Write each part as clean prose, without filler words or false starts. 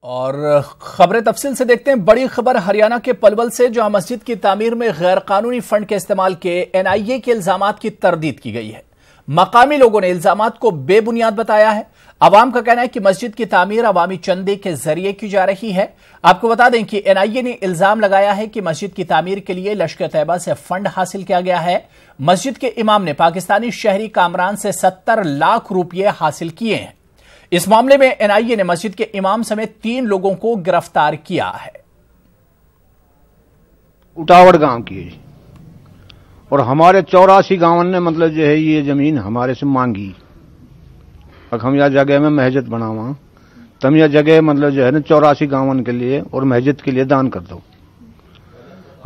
और खबरें तफसील से देखते हैं। बड़ी खबर हरियाणा के पलवल से, जहां मस्जिद की तामीर में गैर कानूनी फंड के इस्तेमाल के एनआईए के इल्जामात की तरदीद की गई है। मकामी लोगों ने इल्जामात को बेबुनियाद बताया है। अवाम का कहना है कि मस्जिद की तामीर अवामी चंदे के जरिए की जा रही है। आपको बता दें कि एनआईए ने इल्जाम लगाया है कि मस्जिद की तामीर के लिए लश्कर तैयबा से फंड हासिल किया गया है। मस्जिद के इमाम ने पाकिस्तानी शहरी कामरान से 70 लाख रुपये हासिल किए हैं। इस मामले में एनआईए ने मस्जिद के इमाम समेत 3 लोगों को गिरफ्तार किया है। उटावड़ गांव की है और हमारे 84 गांव ने मतलब जो है ये जमीन हमारे से मांगी। और हम यह जगह में मस्जिद बनावा, तुम यह जगह मतलब जो है ना 84 गांवन के लिए और मस्जिद के लिए दान कर दो।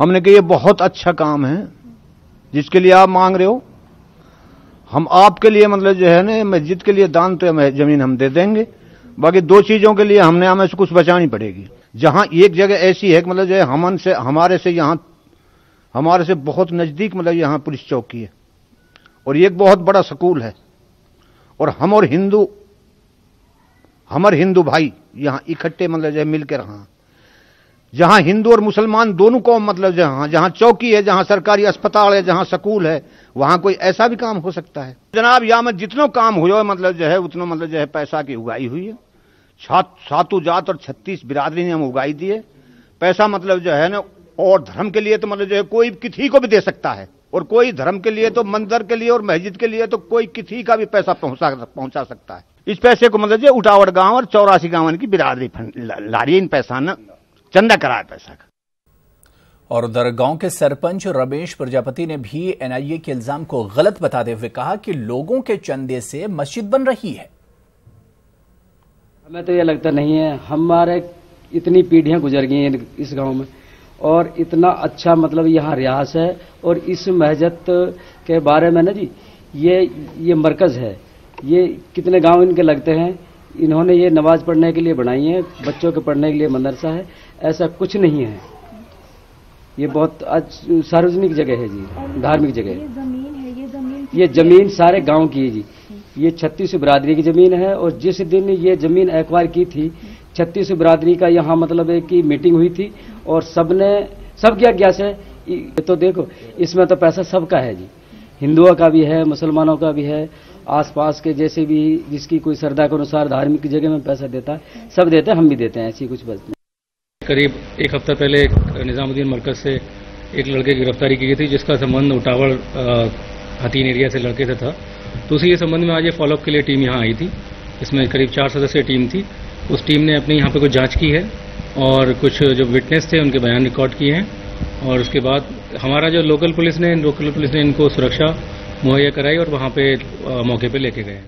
हमने कहा ये बहुत अच्छा काम है जिसके लिए आप मांग रहे हो, हम आपके लिए मतलब जो है ना मस्जिद के लिए दान तो जमीन हम दे देंगे, बाकी 2 चीजों के लिए हमने हमें से कुछ बचानी पड़ेगी। जहां एक जगह ऐसी है कि मतलब जो है हमारे से बहुत नजदीक मतलब यहां पुलिस चौकी है और ये एक बहुत बड़ा स्कूल है और हमारे हिंदू भाई यहां इकट्ठे मतलब जो है मिलकर रहा, जहां हिंदू और मुसलमान दोनों को मतलब जहां चौकी है, जहां सरकारी अस्पताल है, जहां स्कूल है, वहां कोई ऐसा भी काम हो सकता है। जनाब यहाँ में जितना काम हुआ मतलब जो है उतना मतलब जो है पैसा की उगाई हुई है। 7 जात और 36 बिरादरी ने हम उगाई दिए पैसा मतलब जो है ना। और धर्म के लिए तो मतलब जो है कोई किसी को भी दे सकता है और कोई धर्म के लिए तो मंदिर के लिए और मस्जिद के लिए तो कोई किसी का भी पैसा पहुंचा सकता है। इस पैसे को मतलब जो उटावड़ गांव और 84 गांव की बिरादरी लारी इन पैसा न चंदा कराया पैसा का। और उधर गांव के सरपंच रमेश प्रजापति ने भी एनआईए के इल्जाम को गलत बताते हुए कहा कि लोगों के चंदे से मस्जिद बन रही है। हमें तो यह लगता नहीं है, हमारे इतनी पीढ़ियां गुजर गई हैं इस गांव में और इतना अच्छा मतलब यहाँ रियास है। और इस मस्जिद के बारे में ना जी ये मरकज है, ये कितने गांव इनके लगते हैं, इन्होंने ये नमाज पढ़ने के लिए बनाई है, बच्चों के पढ़ने के लिए मदरसा है, ऐसा कुछ नहीं है। ये बहुत सार्वजनिक जगह है जी, धार्मिक जगह है। ये जमीन सारे गांव की है जी, ये 36 बिरादरी की जमीन है। और जिस दिन ये जमीन एक्वायर की थी 36 बिरादरी का यहाँ मतलब है कि मीटिंग हुई थी और सबकी आज्ञा से। तो देखो इसमें तो पैसा सबका है जी, हिंदुओं का भी है, मुसलमानों का भी है, आसपास के जैसे भी जिसकी कोई श्रद्धा के अनुसार धार्मिक जगह में पैसा देता है, सब देते हैं, हम भी देते हैं, ऐसी कुछ बात नहीं। करीब 1 हफ्ता पहले निजामुद्दीन मरकज से एक लड़के की गिरफ्तारी की गई थी जिसका संबंध उटावड़ हतीन एरिया से लड़के से था। तो उसी संबंध में आज ये फॉलोअप के लिए टीम यहाँ आई थी। इसमें करीब 4 सदस्यीय टीम थी। उस टीम ने अपने यहाँ पे कुछ जांच की है और कुछ जो विटनेस थे उनके बयान रिकॉर्ड किए हैं और उसके बाद हमारा जो लोकल पुलिस ने इनको सुरक्षा मुहैया कराई और वहाँ पे मौके पे लेके गए।